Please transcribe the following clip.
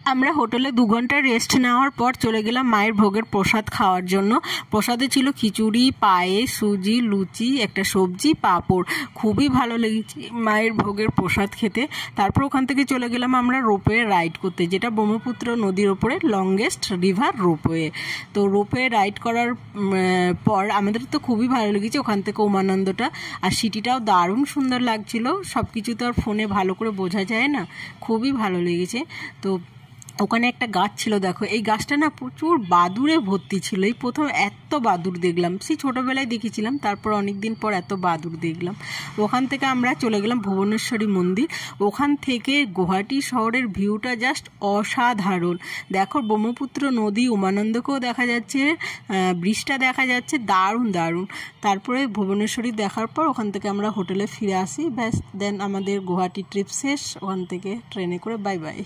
আমরা হোটেলে 2 ঘন্টা রেস্ট নেওয়ার পর চলে গেলাম মায়ের ভোগের প্রসাদ খাওয়ার জন্য। প্রসাদে ছিল খিচুড়ি, পায়েস, সুজি, লুচি, একটা সবজি, পাঁপড়। খুবই ভালো লেগেছে মায়ের ভোগের প্রসাদ খেতে। তারপর ওখান থেকে চলে গেলাম আমরা রোপওয়ে রাইড করতে, যেটা ব্রহ্মপুত্র নদীর ওপরে লংগেস্ট রিভার রোপওয়ে। তো রোপওয়ে রাইড করার পর আমাদের তো খুবই ভালো লেগেছে ওখান থেকে উমানন্দটা, আর সিটিটাও দারুণ সুন্দর লাগছিল। সব কিছু তো আর ফোনে ভালো করে বোঝা যায় না, খুবই ভালো লেগেছে। তো ওখানে একটা গাছ ছিল, দেখো এই গাছটা না প্রচুর বাদুড়ে ভর্তি ছিল। এই প্রথম এত বাদুড় দেখলাম, সেই ছোটোবেলায় দেখেছিলাম, তারপর অনেক দিন পর এত বাদুড় দেখলাম। ওখান থেকে আমরা চলে গেলাম ভুবনেশ্বরী মন্দির। ওখান থেকে গুয়াহাটি শহরের ভিউটা জাস্ট অসাধারণ। দেখো ব্রহ্মপুত্র নদী, উমানন্দকেও দেখা যাচ্ছে, ব্রিজটা দেখা যাচ্ছে, দারুণ দারুণ। তারপরে ভুবনেশ্বরী দেখার পর ওখান থেকে আমরা হোটেলে ফিরে আসি, ব্যাস দেন আমাদের গুয়াহাটি ট্রিপ শেষ। ওখান থেকে ট্রেনে করে বাই বাই।